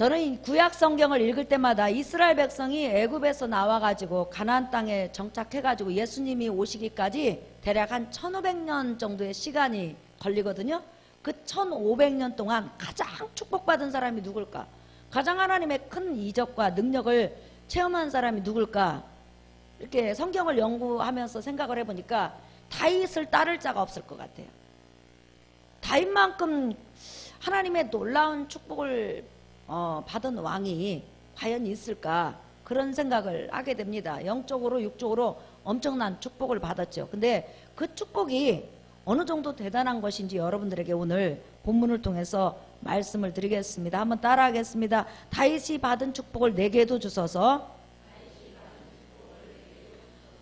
저는 이 구약 성경을 읽을 때마다 이스라엘 백성이 애굽에서 나와가지고 가나안 땅에 정착해가지고 예수님이 오시기까지 대략 한 1500년 정도의 시간이 걸리거든요. 그 1500년 동안 가장 축복받은 사람이 누굴까? 가장 하나님의 큰 이적과 능력을 체험한 사람이 누굴까? 이렇게 성경을 연구하면서 생각을 해보니까 다윗을 따를 자가 없을 것 같아요. 다윗만큼 하나님의 놀라운 축복을 받은 왕이 과연 있을까? 그런 생각을 하게 됩니다. 영적으로 육적으로 엄청난 축복을 받았죠. 근데 그 축복이 어느 정도 대단한 것인지 여러분들에게 오늘 본문을 통해서 말씀을 드리겠습니다. 한번 따라 하겠습니다. 다윗이 받은 축복을 내게도 주소서.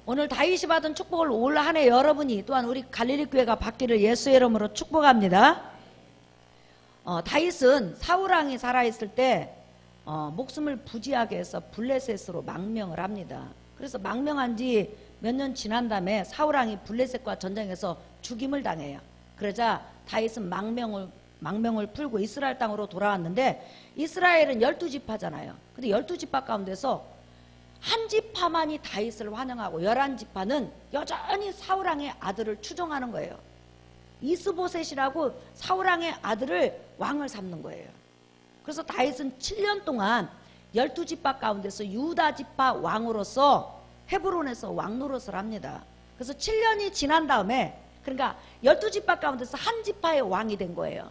오늘 다윗이 받은 축복을 올 한 해 여러분이 또한 우리 갈릴리 교회가 받기를 예수의 이름으로 축복합니다. 다윗은 사울왕이 살아있을 때 목숨을 부지하게 해서 블레셋으로 망명을 합니다. 그래서 망명한 지 몇 년 지난 다음에 사울왕이 블레셋과 전쟁에서 죽임을 당해요. 그러자 다윗은 망명을 풀고 이스라엘 땅으로 돌아왔는데, 이스라엘은 12지파잖아요. 근데 12지파 가운데서 한 지파만이 다윗을 환영하고 11지파는 여전히 사울왕의 아들을 추종하는 거예요. 이스보셋이라고 사울왕의 아들을 왕을 삼는 거예요. 그래서 다윗은 7년 동안 12지파 가운데서 유다지파 왕으로서 헤브론에서 왕 노릇을 합니다. 그래서 7년이 지난 다음에, 그러니까 12지파 가운데서 한 지파의 왕이 된 거예요.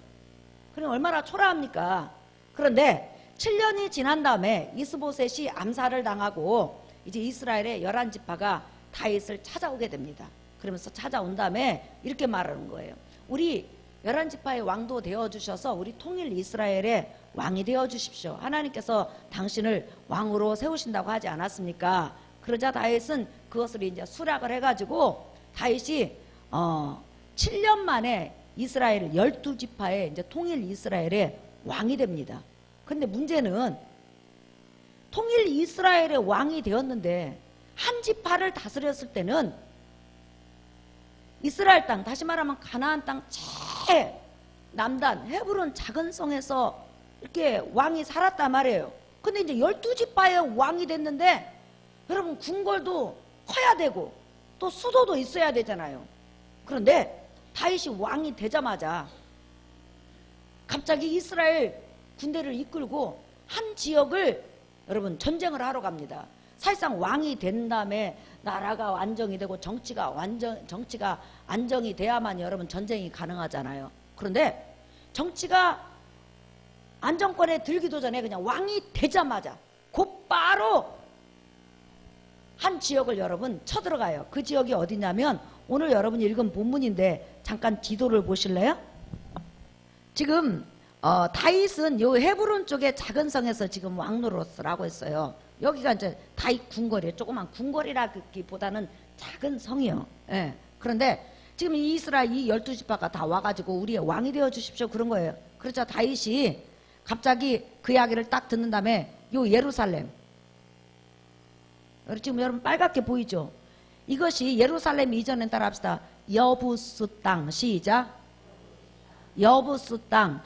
그럼 얼마나 초라합니까? 그런데 7년이 지난 다음에 이스보셋이 암살을 당하고 이제 이스라엘의 11지파가 다윗을 찾아오게 됩니다. 그러면서 찾아온 다음에 이렇게 말하는 거예요. 우리 11지파의 왕도 되어주셔서 우리 통일 이스라엘의 왕이 되어주십시오. 하나님께서 당신을 왕으로 세우신다고 하지 않았습니까? 그러자 다윗은 그것을 이제 수락을 해가지고 다윗이 7년 만에 이스라엘 12지파의 이제 통일 이스라엘의 왕이 됩니다. 근데 문제는 통일 이스라엘의 왕이 되었는데 한 지파를 다스렸을 때는 이스라엘 땅, 다시 말하면 가나안 땅 최남단 헤브론 작은 성에서 이렇게 왕이 살았단 말이에요. 근데 이제 12지파의 왕이 됐는데 여러분, 궁궐도 커야 되고 또 수도도 있어야 되잖아요. 그런데 다윗이 왕이 되자마자 갑자기 이스라엘 군대를 이끌고 한 지역을 여러분 전쟁을 하러 갑니다. 사실상 왕이 된 다음에 나라가 안정이 되고 정치가 안정이 돼야만 여러분 전쟁이 가능하잖아요. 그런데 정치가 안정권에 들기도 전에 그냥 왕이 되자마자 곧바로 한 지역을 여러분 쳐들어가요. 그 지역이 어디냐면 오늘 여러분이 읽은 본문인데 잠깐 지도를 보실래요? 지금 다윗은 요 헤브론 쪽의 작은 성에서 지금 왕노릇을 하고 있어요. 여기가 이제 다윗 궁궐이에요. 조그만 궁궐이라기보다는 작은 성이요. 예. 그런데 지금 이 이스라엘 이 12지파가 다 와가지고 우리의 왕이 되어 주십시오 그런 거예요. 그러자 다윗이 갑자기 그 이야기를 딱 듣는 다음에 요 예루살렘, 지금 여러분 빨갛게 보이죠? 이것이 예루살렘 이전에 따라합시다. 여부스 땅. 시작. 여부스 땅.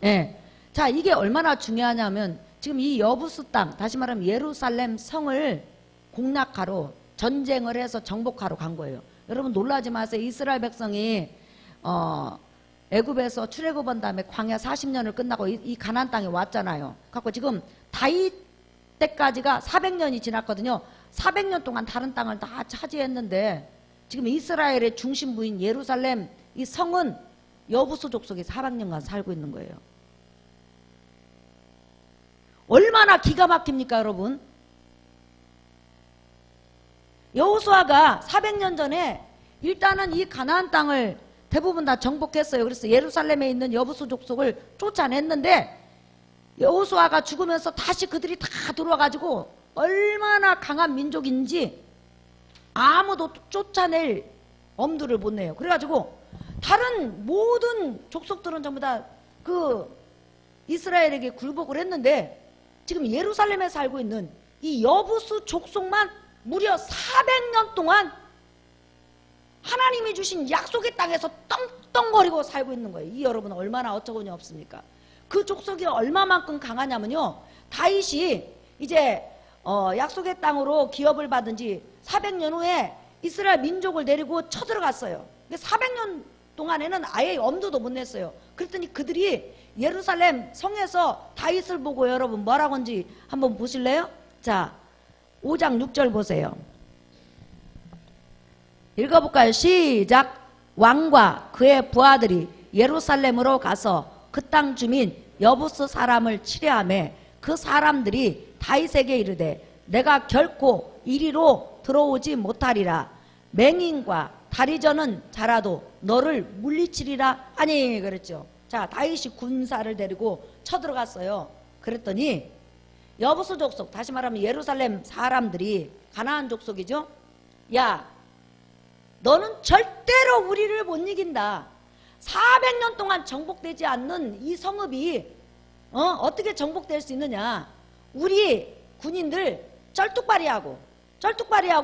예. 자, 이게 얼마나 중요하냐면 지금 이 여부스 땅, 다시 말하면 예루살렘 성을 공략하러 전쟁을 해서 정복하러 간 거예요. 여러분 놀라지 마세요. 이스라엘 백성이 애굽에서 출애굽한 다음에 광야 40년을 끝나고 이 가나안 땅에 왔잖아요. 갖고 지금 다윗 때까지가 400년이 지났거든요. 400년 동안 다른 땅을 다 차지했는데 지금 이스라엘의 중심부인 예루살렘 이 성은 여부수 족속이 400년간 살고 있는 거예요. 얼마나 기가 막힙니까 여러분? 여호수아가 400년 전에 일단은 이 가나안 땅을 대부분 다 정복했어요. 그래서 예루살렘에 있는 여부수 족속을 쫓아냈는데 여호수아가 죽으면서 다시 그들이 다 들어와가지고 얼마나 강한 민족인지 아무도 쫓아낼 엄두를 못 내요. 그래가지고 다른 모든 족속들은 전부 다 그 이스라엘에게 굴복을 했는데 지금 예루살렘에 살고 있는 이 여부수 족속만 무려 400년 동안 하나님이 주신 약속의 땅에서 떵떵거리고 살고 있는 거예요. 이 여러분 얼마나 어처구니 없습니까? 그 족속이 얼마만큼 강하냐면요, 다윗이 이제 약속의 땅으로 기업을 받은 지 400년 후에 이스라엘 민족을 데리고 쳐들어갔어요. 400년 동안에는 아예 엄두도 못 냈어요. 그랬더니 그들이 예루살렘 성에서 다윗을 보고 여러분 뭐라고 한지 한번 보실래요? 자, 5장 6절 보세요. 읽어볼까요? 시작. 왕과 그의 부하들이 예루살렘으로 가서 그 땅 주민 여부스 사람을 치려하며 그 사람들이 다윗에게 이르되 내가 결코 이리로 들어오지 못하리라. 맹인과 다리 저는 자라도 너를 물리치리라 하니 그랬죠. 자, 다윗이 군사를 데리고 쳐들어갔어요. 그랬더니 여부스 족속, 다시 말하면 예루살렘 사람들이, 가나안 족속이죠. 야, 너는 절대로 우리를 못 이긴다. 400년 동안 정복되지 않는 이 성읍이 어떻게 정복될 수 있느냐. 우리 군인들 쩔뚝발이하고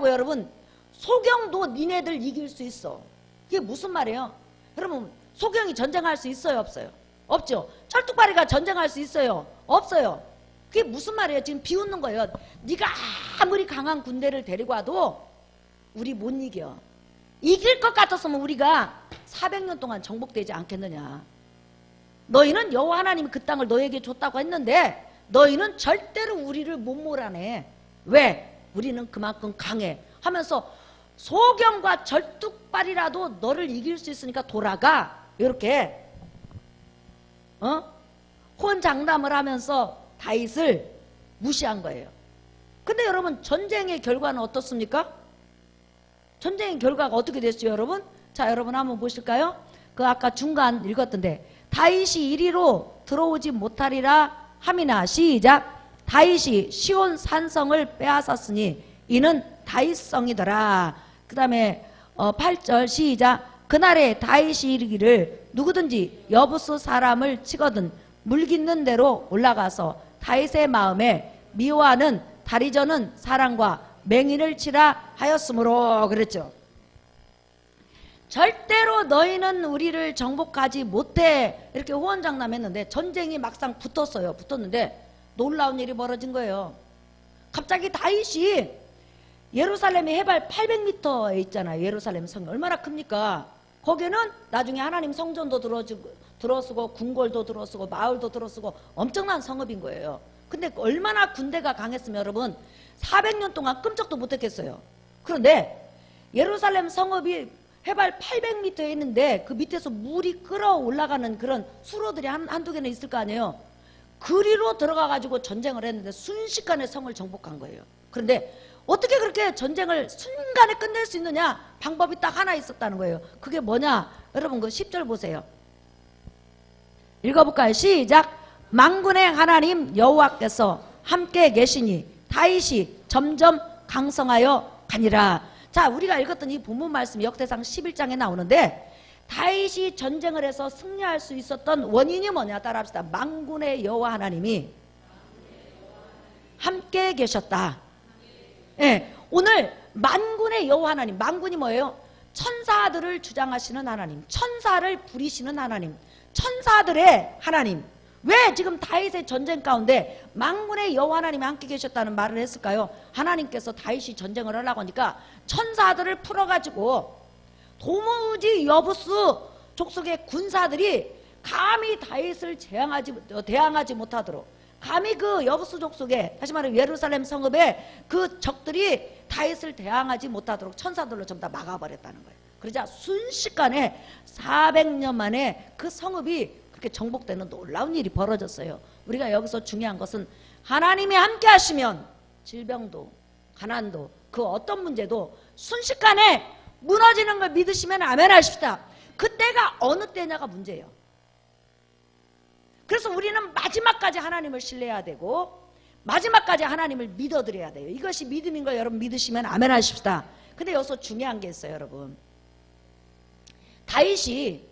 여러분 소경도 니네들 이길 수 있어. 이게 무슨 말이에요? 여러분 소경이 전쟁할 수 있어요, 없어요? 없죠. 쩔뚝발이가 전쟁할 수 있어요, 없어요? 그게 무슨 말이에요? 지금 비웃는 거예요. 네가 아무리 강한 군대를 데리고 와도 우리 못 이겨. 이길 것 같았으면 우리가 400년 동안 정복되지 않겠느냐. 너희는 여호와 하나님이 그 땅을 너에게 줬다고 했는데 너희는 절대로 우리를 못 몰아내. 왜? 우리는 그만큼 강해 하면서 소경과 절뚝발이라도 너를 이길 수 있으니까 돌아가. 이렇게 혼장담을 하면서 다윗을 무시한 거예요. 근데 여러분 전쟁의 결과는 어떻습니까? 전쟁의 결과가 어떻게 됐어요, 여러분? 자, 여러분 한번 보실까요? 그 아까 중간 읽었던데 다윗이 이리로 들어오지 못하리라 함이나. 시작. 다윗이 시온 산성을 빼앗았으니 이는 다윗성이더라. 그 다음에 8절 시작. 그날에 다윗이 이르기를 누구든지 여부스 사람을 치거든 물깃는 대로 올라가서 다윗의 마음에 미워하는 다리 저는 사람과 맹인을 치라 하였으므로. 그랬죠. 절대로 너희는 우리를 정복하지 못해 이렇게 호언장담했는데 전쟁이 막상 붙었는데 놀라운 일이 벌어진 거예요. 갑자기 다윗이 예루살렘이 해발 800m에 있잖아요. 예루살렘 성이 얼마나 큽니까? 거기는 나중에 하나님 성전도 들어서고 궁궐도 들어서고 마을도 들어서고 엄청난 성읍인 거예요. 근데 얼마나 군대가 강했으면 여러분 400년 동안 끔찍도 못했겠어요. 그런데 예루살렘 성읍이 해발 800m에 있는데 그 밑에서 물이 끌어올라가는 그런 수로들이 한두 개는 있을 거 아니에요. 그리로 들어가 가지고 전쟁을 했는데 순식간에 성을 정복한 거예요. 그런데 어떻게 그렇게 전쟁을 순간에 끝낼 수 있느냐? 방법이 딱 하나 있었다는 거예요. 그게 뭐냐? 여러분 그 10절 보세요. 읽어볼까요? 시작. 만군의 하나님 여호와께서 함께 계시니 다윗이 점점 강성하여 가니라. 자, 우리가 읽었던 이 본문 말씀 역대상 11장에 나오는데 다윗이 전쟁을 해서 승리할 수 있었던 원인이 뭐냐? 따라합시다. 만군의 여호와 하나님이 함께 계셨다. 예, 오늘 만군의 여호와 하나님, 만군이 뭐예요? 천사들을 주장하시는 하나님, 천사를 부리시는 하나님, 천사들의 하나님. 왜 지금 다윗의 전쟁 가운데 만군의 여호와 하나님이 함께 계셨다는 말을 했을까요? 하나님께서 다윗이 전쟁을 하려고 하니까 천사들을 풀어가지고 도무지 여부스 족속의 군사들이 감히 다윗을 대항하지 못하도록, 감히 그 여부스 족속의, 다시 말해 예루살렘 성읍의 그 적들이 다윗을 대항하지 못하도록 천사들로 전부 다 막아버렸다는 거예요. 그러자 순식간에 400년 만에 그 성읍이 그렇게 정복되는 놀라운 일이 벌어졌어요. 우리가 여기서 중요한 것은 하나님이 함께 하시면 질병도 가난도 그 어떤 문제도 순식간에 무너지는 걸 믿으시면 아멘 하십시다. 그때가 어느 때냐가 문제예요. 그래서 우리는 마지막까지 하나님을 신뢰해야 되고 마지막까지 하나님을 믿어드려야 돼요. 이것이 믿음인 걸 여러분 믿으시면 아멘 하십시다. 근데 여기서 중요한 게 있어요, 여러분. 다윗이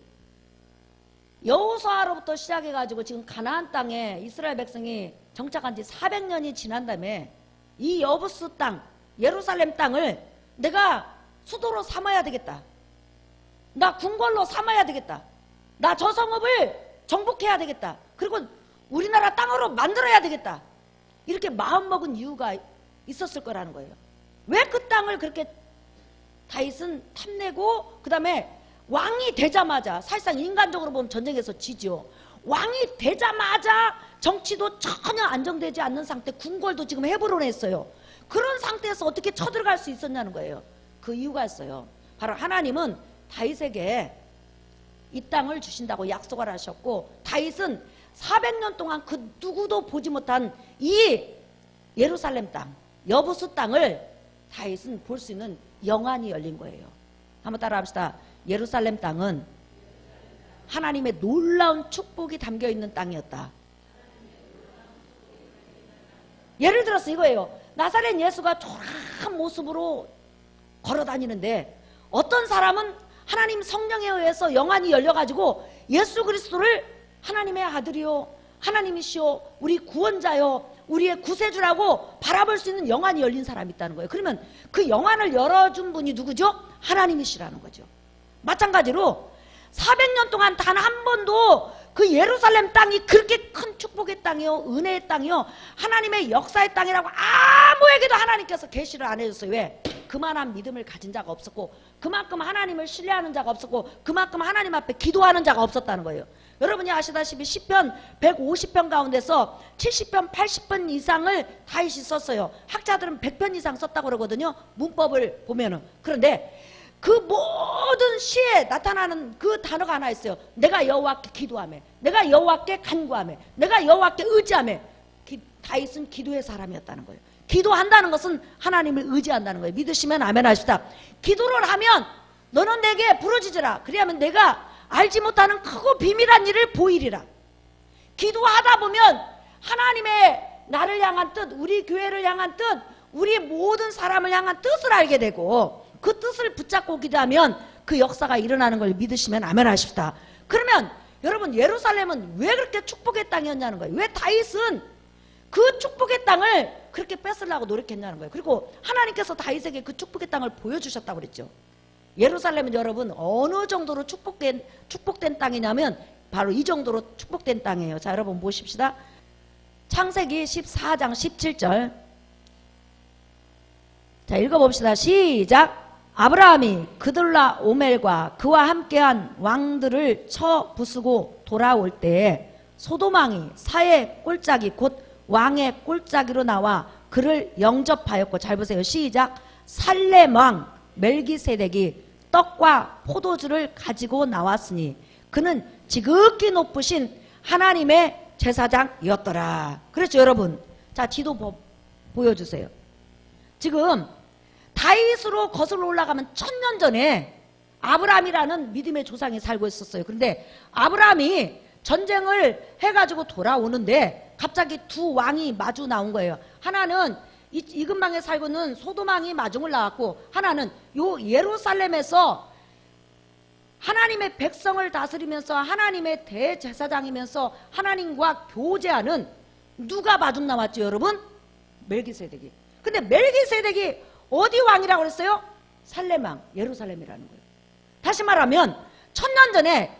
여호수아로부터 시작해가지고 지금 가나안 땅에 이스라엘 백성이 정착한 지 400년이 지난 다음에 이 여부스 땅, 예루살렘 땅을 내가 수도로 삼아야 되겠다. 나 궁궐로 삼아야 되겠다. 나 저 성읍을 정복해야 되겠다. 그리고 우리나라 땅으로 만들어야 되겠다. 이렇게 마음먹은 이유가 있었을 거라는 거예요. 왜 그 땅을 그렇게 다윗은 탐내고 그 다음에 왕이 되자마자, 사실상 인간적으로 보면 전쟁에서 지죠. 왕이 되자마자 정치도 전혀 안정되지 않는 상태, 궁궐도 지금 해부를 했어요. 그런 상태에서 어떻게 쳐들어갈 수 있었냐는 거예요. 그 이유가 있어요. 바로 하나님은 다윗에게 이 땅을 주신다고 약속을 하셨고, 다윗은 400년 동안 그 누구도 보지 못한 이 예루살렘 땅, 여부수 땅을 다윗은 볼 수 있는 영안이 열린 거예요. 한번 따라 합시다. 예루살렘 땅은 하나님의 놀라운 축복이 담겨있는 땅이었다. 예를 들어서 이거예요. 나사렛 예수가 초라한 모습으로 걸어다니는데 어떤 사람은 하나님 성령에 의해서 영안이 열려가지고 예수 그리스도를 하나님의 아들이요, 하나님이시요, 우리 구원자요, 우리의 구세주라고 바라볼 수 있는 영안이 열린 사람이 있다는 거예요. 그러면 그 영안을 열어준 분이 누구죠? 하나님이시라는 거죠. 마찬가지로 400년 동안 단 한 번도 그 예루살렘 땅이 그렇게 큰 축복의 땅이요, 은혜의 땅이요, 하나님의 역사의 땅이라고 아무에게도 하나님께서 계시를 안 해줬어요. 왜? 그만한 믿음을 가진 자가 없었고, 그만큼 하나님을 신뢰하는 자가 없었고, 그만큼 하나님 앞에 기도하는 자가 없었다는 거예요. 여러분이 아시다시피 시편 150편 가운데서 70편, 80편 이상을 다윗이 썼어요. 학자들은 100편 이상 썼다고 그러거든요, 문법을 보면은. 그런데 그 모든 시에 나타나는 그 단어가 하나 있어요. 내가 여호와께 기도하며, 내가 여호와께 간구하며, 내가 여호와께 의지하며. 다윗은 기도의 사람이었다는 거예요. 기도한다는 것은 하나님을 의지한다는 거예요. 믿으시면 아멘 하시다. 기도를 하면 너는 내게 부르짖으라. 그리하면 내가 알지 못하는 크고 비밀한 일을 보이리라. 기도하다 보면 하나님의 나를 향한 뜻, 우리 교회를 향한 뜻, 우리 모든 사람을 향한 뜻을 알게 되고, 그 뜻을 붙잡고 기도하면 그 역사가 일어나는 걸 믿으시면 아멘 하십시다. 그러면 여러분, 예루살렘은 왜 그렇게 축복의 땅이었냐는 거예요. 왜 다윗은 그 축복의 땅을 그렇게 뺏으려고 노력했냐는 거예요. 그리고 하나님께서 다윗에게 그 축복의 땅을 보여주셨다고 그랬죠. 예루살렘은 여러분 어느 정도로 축복된 땅이냐면 바로 이 정도로 축복된 땅이에요. 자, 여러분 보십시다. 창세기 14장 17절. 자, 읽어봅시다. 시작. 아브라함이 그들라 오멜과 그와 함께한 왕들을 쳐 부수고 돌아올 때에 소돔왕이 사의 꼴짜기 곧 왕의 꼴짜기로 나와 그를 영접하였고, 잘 보세요. 시작. 살렘 왕 멜기세덱이 떡과 포도주를 가지고 나왔으니 그는 지극히 높으신 하나님의 제사장이었더라. 그렇죠, 여러분. 자, 지도 보여주세요. 지금 다윗으로 거슬러 올라가면 1000년 전에 아브라함이라는 믿음의 조상이 살고 있었어요. 그런데 아브라함이 전쟁을 해가지고 돌아오는데 갑자기 두 왕이 마주 나온 거예요. 하나는 이 근방에 살고 있는 소돔왕이 마중을 나왔고, 하나는 요 예루살렘에서 하나님의 백성을 다스리면서 하나님의 대제사장이면서 하나님과 교제하는 누가 마중 나왔죠, 여러분? 멜기세덱이. 근데 멜기세덱이 어디 왕이라고 그랬어요? 살렘왕, 예루살렘이라는 거예요. 다시 말하면 1000년 전에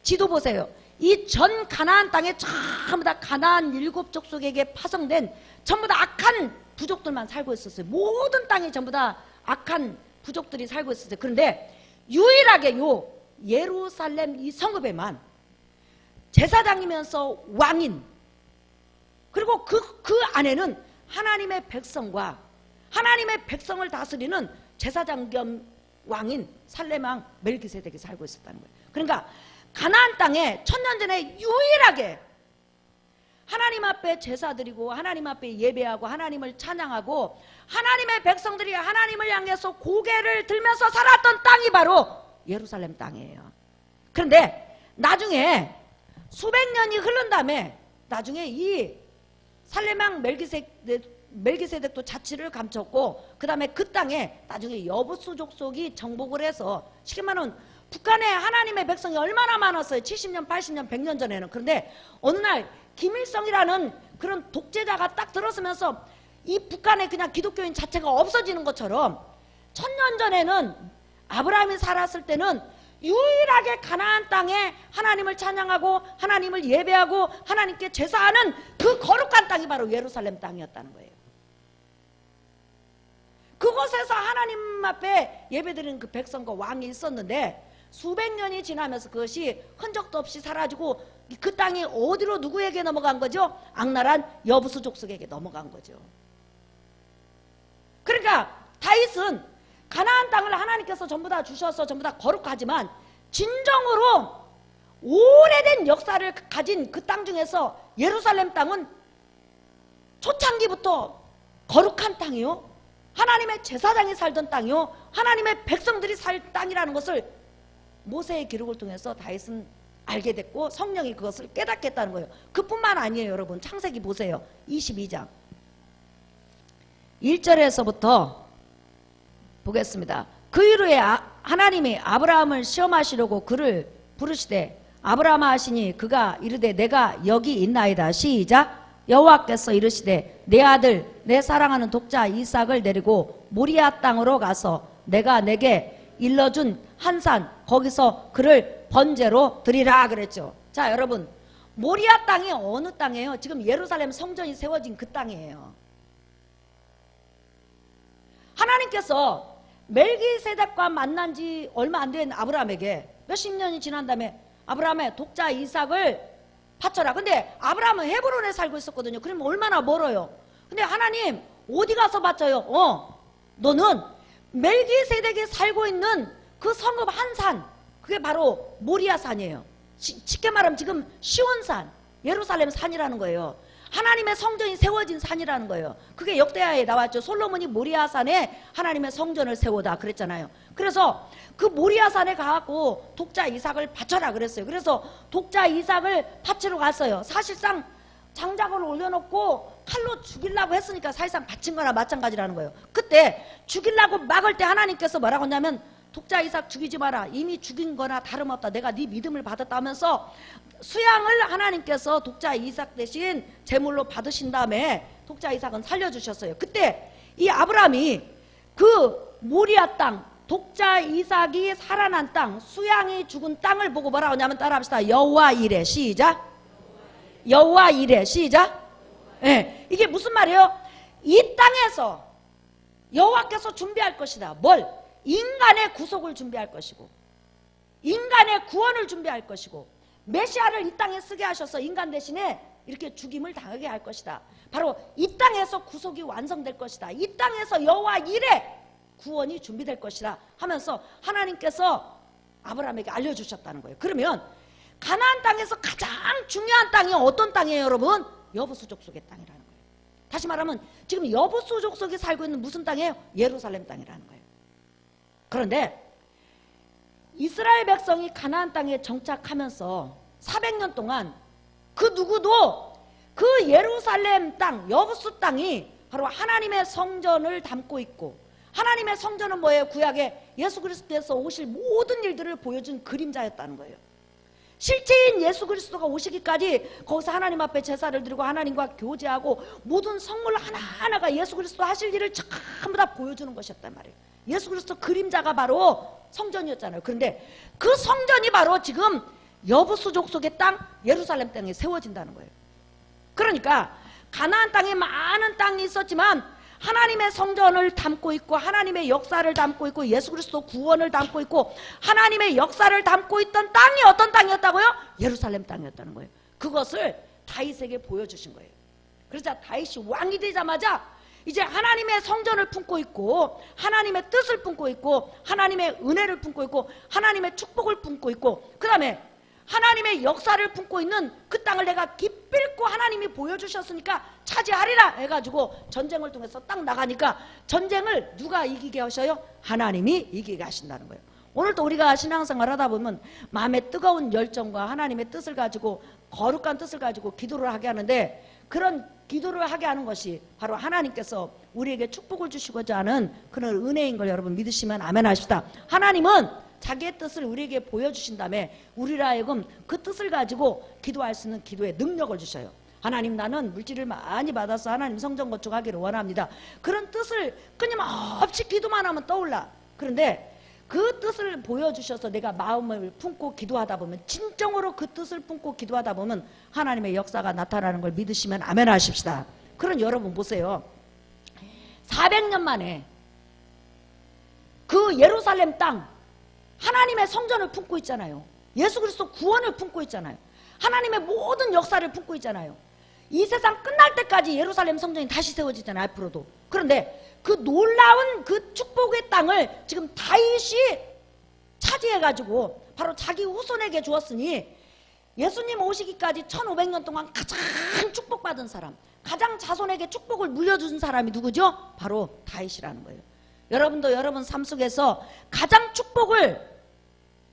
지도 보세요. 이 전 가나안 땅에 전부 다 가나안 7족속에게 파송된 전부 다 악한 부족들만 살고 있었어요. 모든 땅에 전부 다 악한 부족들이 살고 있었어요. 그런데 유일하게 요 예루살렘 이 성읍에만 제사장이면서 왕인, 그리고 그 안에는 하나님의 백성과 하나님의 백성을 다스리는 제사장 겸 왕인 살렘왕 멜기세덱이 살고 있었다는 거예요. 그러니까 가나안 땅에 1000년 전에 유일하게 하나님 앞에 제사 드리고 하나님 앞에 예배하고 하나님을 찬양하고 하나님의 백성들이 하나님을 향해서 고개를 들면서 살았던 땅이 바로 예루살렘 땅이에요. 그런데 나중에 수백 년이 흐른 다음에 나중에 이 살렘왕 멜기세덱도 자치를 감췄고, 그 다음에 그 땅에 나중에 여부수 족속이 정복을 해서, 쉽게 말하면 북한에 하나님의 백성이 얼마나 많았어요. 70년, 80년, 100년 전에는. 그런데 어느 날 김일성이라는 그런 독재자가 딱 들어서면서 이 북한에 그냥 기독교인 자체가 없어지는 것처럼 1000년 전에는 아브라함이 살았을 때는 유일하게 가나안 땅에 하나님을 찬양하고 하나님을 예배하고 하나님께 제사하는 그 거룩한 땅이 바로 예루살렘 땅이었다는 거예요. 그곳에서 하나님 앞에 예배드리는 그 백성과 왕이 있었는데 수백 년이 지나면서 그것이 흔적도 없이 사라지고 그 땅이 어디로 누구에게 넘어간 거죠? 악랄한 여부수 족속에게 넘어간 거죠. 그러니까 다윗은 가나안 땅을 하나님께서 전부 다 주셔서 전부 다 거룩하지만 진정으로 오래된 역사를 가진 그 땅 중에서 예루살렘 땅은 초창기부터 거룩한 땅이요, 하나님의 제사장이 살던 땅이요, 하나님의 백성들이 살 땅이라는 것을 모세의 기록을 통해서 다윗은 알게 됐고 성령이 그것을 깨닫게 했다는 거예요. 그뿐만 아니에요. 여러분 창세기 보세요. 22장 1절에서부터 보겠습니다. 그 이후에 하나님이 아브라함을 시험하시려고 그를 부르시되 아브라함아 하시니 그가 이르되 내가 여기 있나이다. 시작. 여호와께서 이르시되 내 아들 내 사랑하는 독자 이삭을 데리고 모리아 땅으로 가서 내가 내게 일러준 한 산 거기서 그를 번제로 드리라 그랬죠. 자 여러분, 모리아 땅이 어느 땅이에요? 지금 예루살렘 성전이 세워진 그 땅이에요. 하나님께서 멜기세덱과 만난 지 얼마 안 된 아브라함에게 몇십 년이 지난 다음에 아브라함의 독자 이삭을 바쳐라. 근데 아브라함은 헤브론에 살고 있었거든요. 그러면 얼마나 멀어요. 근데 하나님 어디 가서 바쳐요? 너는 멜기세덱이 살고 있는 그 성읍 한 산, 그게 바로 모리아 산이에요. 쉽게 말하면 지금 시온산, 예루살렘 산이라는 거예요. 하나님의 성전이 세워진 산이라는 거예요. 그게 역대하에 나왔죠. 솔로몬이 모리아 산에 하나님의 성전을 세우다 그랬잖아요. 그래서 그 모리아 산에 가갖고 독자 이삭을 바쳐라 그랬어요. 그래서 독자 이삭을 바치러 갔어요. 사실상 장작을 올려놓고 칼로 죽이려고 했으니까 사실상 바친 거나 마찬가지라는 거예요. 그때 죽이려고 막을 때 하나님께서 뭐라고 했냐면 독자 이삭 죽이지 마라. 이미 죽인 거나 다름없다. 내가 네 믿음을 받았다 하면서 수양을 하나님께서 독자 이삭 대신 제물로 받으신 다음에 독자 이삭은 살려주셨어요. 그때 이 아브라함이 그 모리아 땅, 독자 이삭이 살아난 땅, 수양이 죽은 땅을 보고 뭐라고 하냐면 따라합시다. 여호와 이레. 시작. 여호와 이레. 시작. 네, 이게 무슨 말이에요? 이 땅에서 여호와께서 준비할 것이다. 뭘? 인간의 구속을 준비할 것이고 인간의 구원을 준비할 것이고 메시아를 이 땅에 쓰게 하셔서 인간 대신에 이렇게 죽임을 당하게 할 것이다. 바로 이 땅에서 구속이 완성될 것이다. 이 땅에서 여호와 이레 구원이 준비될 것이다 하면서 하나님께서 아브라함에게 알려주셨다는 거예요. 그러면 가나안 땅에서 가장 중요한 땅이 어떤 땅이에요 여러분? 여부수 족속의 땅이라는 거예요. 다시 말하면 지금 여부수 족속이 살고 있는 무슨 땅이에요? 예루살렘 땅이라는 거예요. 그런데 이스라엘 백성이 가나안 땅에 정착하면서 400년 동안 그 누구도 그 예루살렘 땅, 여부수 땅이 바로 하나님의 성전을 담고 있고 하나님의 성전은 뭐예요? 구약에 예수 그리스도께서 오실 모든 일들을 보여준 그림자였다는 거예요. 실제인 예수 그리스도가 오시기까지 거기서 하나님 앞에 제사를 드리고 하나님과 교제하고 모든 성물 하나하나가 예수 그리스도 하실 일을 전부 다 보여주는 것이었단 말이에요. 예수 그리스도 그림자가 바로 성전이었잖아요. 그런데 그 성전이 바로 지금 여부수 족속의 땅 예루살렘 땅에 세워진다는 거예요. 그러니까 가나안 땅에 많은 땅이 있었지만 하나님의 성전을 담고 있고 하나님의 역사를 담고 있고 예수 그리스도 구원을 담고 있고 하나님의 역사를 담고 있던 땅이 어떤 땅이었다고요? 예루살렘 땅이었다는 거예요. 그것을 다윗에게 보여주신 거예요. 그래서 다윗이 왕이 되자마자 이제 하나님의 성전을 품고 있고 하나님의 뜻을 품고 있고 하나님의 은혜를 품고 있고 하나님의 축복을 품고 있고 그 다음에 하나님의 역사를 품고 있는 그 땅을 내가 기필코 하나님이 보여주셨으니까 차지하리라 해가지고 전쟁을 통해서 딱 나가니까 전쟁을 누가 이기게 하셔요? 하나님이 이기게 하신다는 거예요. 오늘도 우리가 신앙생활 하다 보면 마음의 뜨거운 열정과 하나님의 뜻을 가지고 거룩한 뜻을 가지고 기도를 하게 하는데 그런 기도를 하게 하는 것이 바로 하나님께서 우리에게 축복을 주시고자 하는 그런 은혜인 걸 여러분 믿으시면 아멘 하십시다. 하나님은 자기의 뜻을 우리에게 보여주신 다음에 우리로 하여금 그 뜻을 가지고 기도할 수 있는 기도의 능력을 주셔요. 하나님 나는 물질을 많이 받아서 하나님 성전 건축하기를 원합니다. 그런 뜻을 끊임없이 기도만 하면 떠올라. 그런데 그 뜻을 보여주셔서 내가 마음을 품고 기도하다 보면, 진정으로 그 뜻을 품고 기도하다 보면 하나님의 역사가 나타나는 걸 믿으시면 아멘 하십시다. 그런 여러분 보세요. 400년 만에 그 예루살렘 땅, 하나님의 성전을 품고 있잖아요. 예수 그리스도 구원을 품고 있잖아요. 하나님의 모든 역사를 품고 있잖아요. 이 세상 끝날 때까지 예루살렘 성전이 다시 세워지잖아요, 앞으로도. 그런데 그 놀라운 그 축복의 땅을 지금 다윗이 차지해가지고 바로 자기 후손에게 주었으니, 예수님 오시기까지 1500년 동안 가장 축복받은 사람, 가장 자손에게 축복을 물려준 사람이 누구죠? 바로 다윗이라는 거예요. 여러분도 여러분 삶 속에서 가장 축복을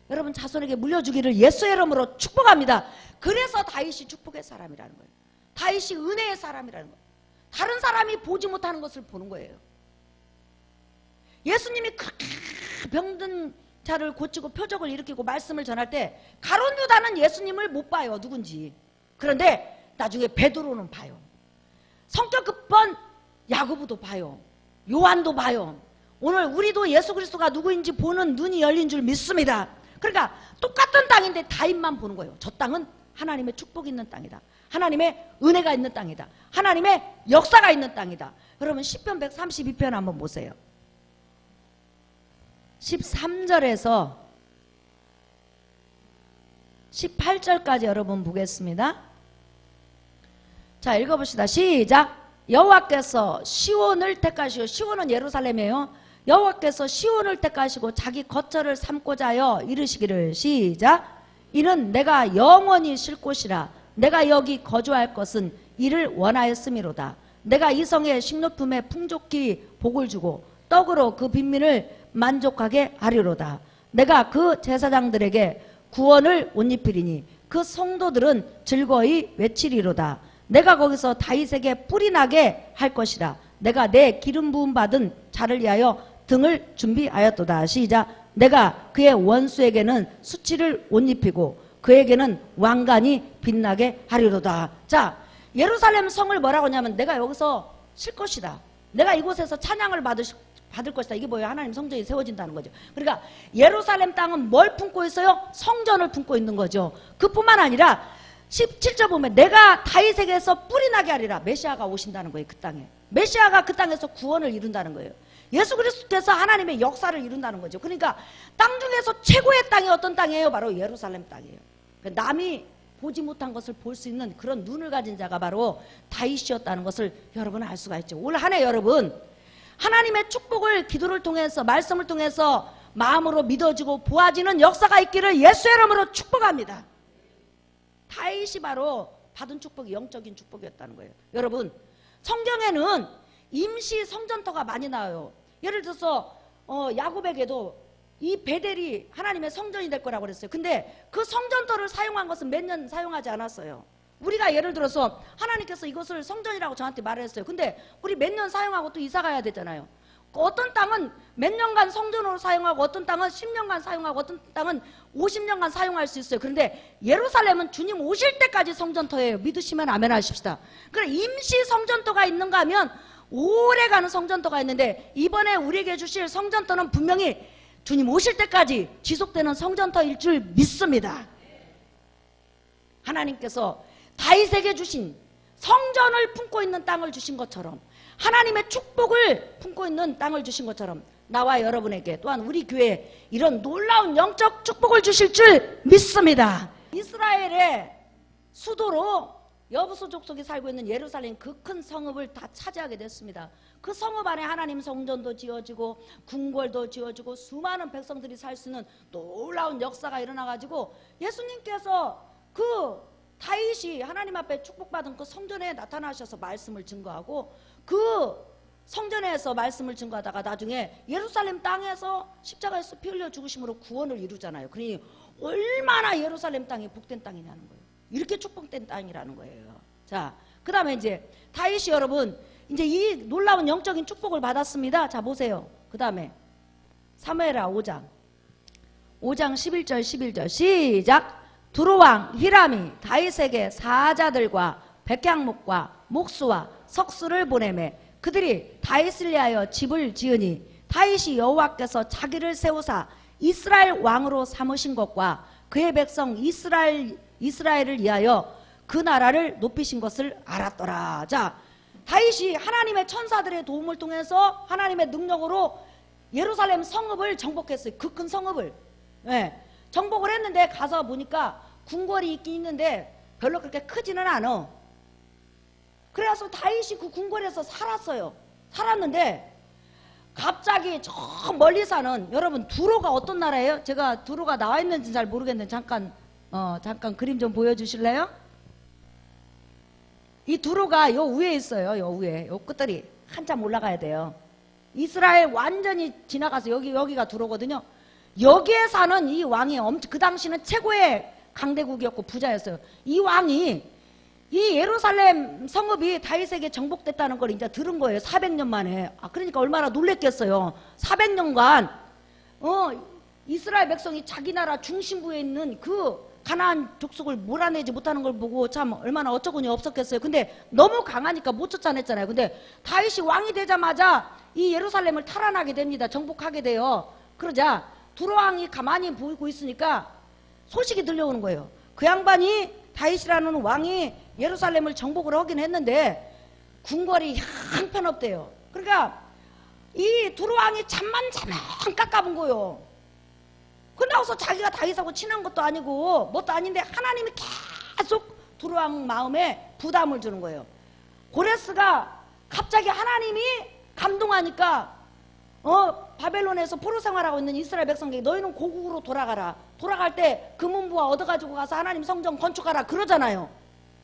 여러분 자손에게 물려주기를 예수의 이름으로 축복합니다. 그래서 다윗이 축복의 사람이라는 거예요. 다윗이 은혜의 사람이라는 거예요. 다른 사람이 보지 못하는 것을 보는 거예요. 예수님이 그렇게 병든 자를 고치고 표적을 일으키고 말씀을 전할 때 가룟 유다는 예수님을 못 봐요, 누군지. 그런데 나중에 베드로는 봐요. 성격 급한 야고보도 봐요. 요한도 봐요. 오늘 우리도 예수 그리스도가 누구인지 보는 눈이 열린 줄 믿습니다. 그러니까 똑같은 땅인데 다윗만 보는 거예요. 저 땅은 하나님의 축복이 있는 땅이다. 하나님의 은혜가 있는 땅이다. 하나님의 역사가 있는 땅이다. 여러분 시편 132편 한번 보세요. 13절에서 18절까지 여러분 보겠습니다. 자, 읽어봅시다. 시작. 여호와께서 시온을 택하시고, 시온은 예루살렘이에요. 여호와께서 시온을 택하시고 자기 거처를 삼고자 하여 이르시기를, 시작. 이는 내가 영원히 쉴 곳이라. 내가 여기 거주할 것은 이를 원하였음이로다. 내가 이 성의 식료품에 풍족히 복을 주고 떡으로 그 빈민을 만족하게 하리로다. 내가 그 제사장들에게 구원을 옷 입히리니 그 성도들은 즐거이 외치리로다. 내가 거기서 다윗에게 뿔이 나게 할 것이라. 내가 내 기름 부음 받은 자를 위하여 등을 준비하였도다. 시작. 내가 그의 원수에게는 수치를 옷 입히고 그에게는 왕관이 빛나게 하리로다. 자, 예루살렘 성을 뭐라고 하냐면 내가 여기서 쉴 것이다. 내가 이곳에서 찬양을 받을 것이다. 이게 뭐예요? 하나님 성전이 세워진다는 거죠. 그러니까 예루살렘 땅은 뭘 품고 있어요? 성전을 품고 있는 거죠. 그뿐만 아니라 17절 보면 내가 다윗에게서 뿔이 나게 하리라. 메시아가 오신다는 거예요. 그 땅에. 메시아가 그 땅에서 구원을 이룬다는 거예요. 예수 그리스도께서 하나님의 역사를 이룬다는 거죠. 그러니까 땅 중에서 최고의 땅이 어떤 땅이에요? 바로 예루살렘 땅이에요. 남이 보지 못한 것을 볼 수 있는 그런 눈을 가진 자가 바로 다윗이었다는 것을 여러분은 알 수가 있죠. 올 한 해 여러분 하나님의 축복을 기도를 통해서, 말씀을 통해서 마음으로 믿어지고 보아지는 역사가 있기를 예수의 이름으로 축복합니다. 다윗이 바로 받은 축복이 영적인 축복이었다는 거예요. 여러분 성경에는 임시 성전터가 많이 나와요. 예를 들어서 야곱에게도 이 베델이 하나님의 성전이 될 거라고 그랬어요. 근데 그 성전터를 사용한 것은 몇 년 사용하지 않았어요. 우리가 예를 들어서 하나님께서 이것을 성전이라고 저한테 말했어요. 근데 우리 몇 년 사용하고 또 이사 가야 되잖아요. 어떤 땅은 몇 년간 성전으로 사용하고 어떤 땅은 10년간 사용하고 어떤 땅은 50년간 사용할 수 있어요. 그런데 예루살렘은 주님 오실 때까지 성전터예요. 믿으시면 아멘 하십시다. 그래 임시 성전터가 있는가 하면 오래가는 성전터가 있는데, 이번에 우리에게 주실 성전터는 분명히 주님 오실 때까지 지속되는 성전터일 줄 믿습니다. 하나님께서 다윗에게 주신 성전을 품고 있는 땅을 주신 것처럼, 하나님의 축복을 품고 있는 땅을 주신 것처럼 나와 여러분에게 또한 우리 교회에 이런 놀라운 영적 축복을 주실 줄 믿습니다. 이스라엘의 수도로 여부수 족속이 살고 있는 예루살렘 그 큰 성읍을 다 차지하게 됐습니다. 그 성읍 안에 하나님 성전도 지어지고 궁궐도 지어지고 수많은 백성들이 살 수 있는 놀라운 역사가 일어나가지고 예수님께서 그 다윗이 하나님 앞에 축복받은 그 성전에 나타나셔서 말씀을 증거하고, 그 성전에서 말씀을 증거하다가 나중에 예루살렘 땅에서 십자가에서 피 흘려 죽으심으로 구원을 이루잖아요. 그러니 얼마나 예루살렘 땅이 복된 땅이냐는 거예요. 이렇게 축복된 땅이라는 거예요. 자, 그 다음에 이제 다윗이 여러분 이제 이 놀라운 영적인 축복을 받았습니다. 자, 보세요. 그 다음에 사무엘하 5장 11절 시작. 두로왕 히람이 다윗에게 사자들과 백향목과 목수와 석수를 보내매 그들이 다윗을 위하여 집을 지으니 다윗이 여호와께서 자기를 세우사 이스라엘 왕으로 삼으신 것과 그의 백성 이스라엘을 위하여 그 나라를 높이신 것을 알았더라. 자, 다윗이 하나님의 천사들의 도움을 통해서 하나님의 능력으로 예루살렘 성읍을 정복했어요. 그 큰 성읍을. 네. 정복을 했는데 가서 보니까 궁궐이 있긴 있는데 별로 그렇게 크지는 않아. 그래서 다윗이 그 궁궐에서 살았어요. 살았는데 갑자기 저 멀리 사는, 여러분 두로가 어떤 나라예요? 제가 두로가 나와 있는지 잘 모르겠는데 잠깐 그림 좀 보여주실래요? 이 두로가 요 위에 있어요. 요 위에, 요 끝들이 한참 올라가야 돼요. 이스라엘 완전히 지나가서 여기가 두로거든요. 여기에 사는 이 왕이 그 당시는 최고의 강대국이었고 부자였어요. 이 왕이 이 예루살렘 성읍이 다윗에게 정복됐다는 걸 이제 들은 거예요. 400년 만에. 그러니까 얼마나 놀랬겠어요. 400년간 이스라엘 백성이 자기 나라 중심부에 있는 그 가나안 족속을 몰아내지 못하는 걸 보고 참 얼마나 어처구니 없었겠어요. 근데 너무 강하니까 못 쫓아냈잖아요. 근데 다윗이 왕이 되자마자 이 예루살렘을 탈환하게 됩니다. 정복하게 돼요. 그러자 두로 왕이 가만히 보이고 있으니까 소식이 들려오는 거예요. 그 양반이, 다윗이라는 왕이 예루살렘을 정복을 하긴 했는데 궁궐이 형편없대요. 그러니까 이 두로 왕이 잠만 깎아본 거예요. 끝나고서 자기가 다윗하고 친한 것도 아니고 뭣도 아닌데 하나님이 계속 두로 왕 마음에 부담을 주는 거예요. 고레스가 갑자기 하나님이 감동하니까 바벨론에서 포로 생활하고 있는 이스라엘 백성에게 너희는 고국으로 돌아가라. 돌아갈 때 금은부와 얻어가지고 가서 하나님 성전 건축하라 그러잖아요.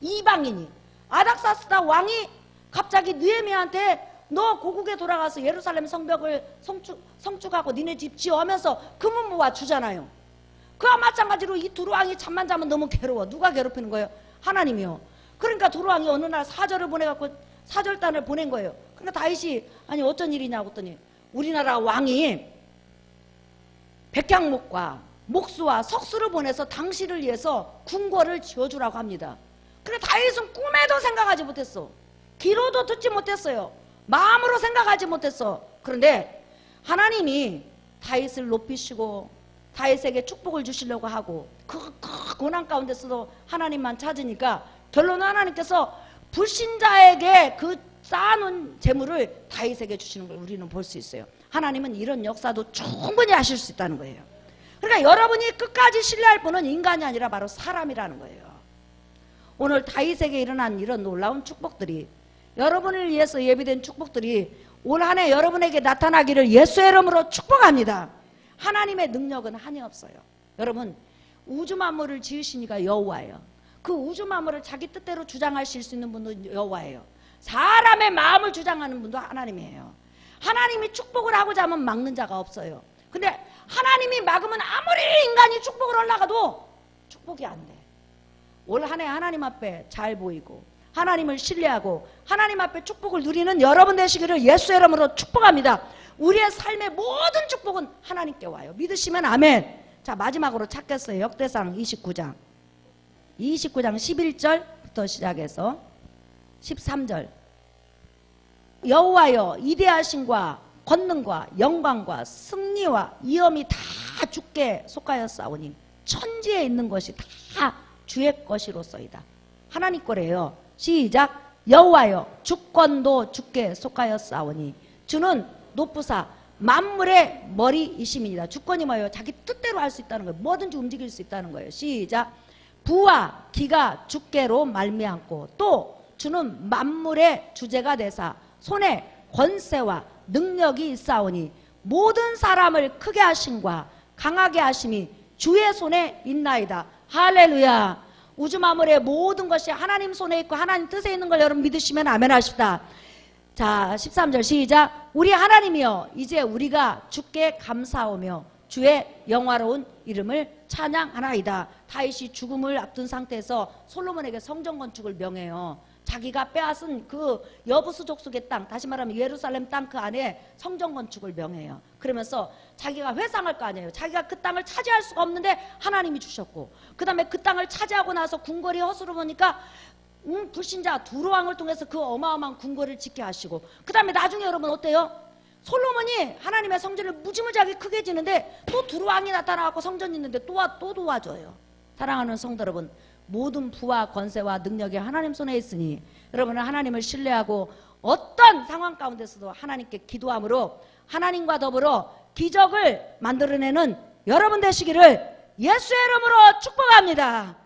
이방인이. 아닥사스다 왕이 갑자기 느헤미야한테 너 고국에 돌아가서 예루살렘 성벽을 성축하고 니네 집 지어 하면서 금은부와 주잖아요. 그와 마찬가지로 이 두로 왕이 잠만 자면 너무 괴로워. 누가 괴롭히는 거예요? 하나님이요. 그러니까 두로 왕이 어느 날 사절을 보내갖고 사절단을 보낸 거예요. 그러니까 다윗이 아니 어쩐 일이냐고 했더니 우리나라 왕이 백향목과 목수와 석수를 보내서 당신을 위해서 궁궐을 지어주라고 합니다. 근데 다윗은 꿈에도 생각하지 못했어. 귀로도 듣지 못했어요. 마음으로 생각하지 못했어. 그런데 하나님이 다윗을 높이시고 다윗에게 축복을 주시려고 하고 그 고난 가운데서도 하나님만 찾으니까 결론은 하나님께서 불신자에게 그 쌓아놓은 재물을 다윗에게 주시는 걸 우리는 볼 수 있어요. 하나님은 이런 역사도 충분히 하실 수 있다는 거예요. 그러니까 여러분이 끝까지 신뢰할 분은 인간이 아니라 바로 사람이라는 거예요. 오늘 다윗에게 일어난 이런 놀라운 축복들이, 여러분을 위해서 예비된 축복들이 올 한 해 여러분에게 나타나기를 예수의 이름으로 축복합니다. 하나님의 능력은 한이 없어요. 여러분, 우주 만물을 지으신 이가 여호와예요. 그 우주 만물을 자기 뜻대로 주장하실 수 있는 분도 여호와예요. 사람의 마음을 주장하는 분도 하나님이에요. 하나님이 축복을 하고자 하면 막는 자가 없어요. 근데 하나님이 막으면 아무리 인간이 축복을 하려고 축복이 안 돼. 올 한 해 하나님 앞에 잘 보이고 하나님을 신뢰하고 하나님 앞에 축복을 누리는 여러분 되시기를 예수의 이름으로 축복합니다. 우리의 삶의 모든 축복은 하나님께 와요. 믿으시면 아멘. 자, 마지막으로 찾겠어요. 역대상 29장 11절부터 시작해서 13절. 여호와여, 이대하심과 권능과 영광과 승리와 위엄이 다 주께 속하였사오니 천지에 있는 것이 다 주의 것이로소이다. 하나님 거래요. 시작. 여호와여, 주권도 주께 속하였사오니 주는 높으사 만물의 머리이심이니라. 주권이 뭐예요? 자기 뜻대로 할 수 있다는 거예요. 뭐든지 움직일 수 있다는 거예요. 시작. 부와 기가 주께로 말미암고 또 주는 만물의 주제가 되사 손에 권세와 능력이 있사오니 모든 사람을 크게 하심과 강하게 하심이 주의 손에 있나이다. 할렐루야. 우주 만물의 모든 것이 하나님 손에 있고 하나님 뜻에 있는 걸 여러분 믿으시면 아멘 하십시다. 자, 13절 시작. 우리 하나님이여, 이제 우리가 주께 감사하며 주의 영화로운 이름을 찬양하나이다. 다윗이 죽음을 앞둔 상태에서 솔로몬에게 성전 건축을 명해요. 자기가 빼앗은 그 여부수 족속의 땅, 다시 말하면 예루살렘 땅 그 안에 성전 건축을 명해요. 그러면서 자기가 회상할 거 아니에요. 자기가 그 땅을 차지할 수가 없는데 하나님이 주셨고, 그 다음에 그 땅을 차지하고 나서 궁궐이 허술을 보니까 불신자 두로 왕을 통해서 그 어마어마한 궁궐을 짓게 하시고, 그 다음에 나중에 여러분 어때요? 솔로몬이 하나님의 성전을 무지무지하게 크게 지는데 또 두루왕이 나타나고 성전 있는데 또 도와줘요. 사랑하는 성도 여러분, 모든 부와 권세와 능력이 하나님 손에 있으니 여러분은 하나님을 신뢰하고 어떤 상황 가운데서도 하나님께 기도함으로 하나님과 더불어 기적을 만들어내는 여러분 되시기를 예수의 이름으로 축복합니다.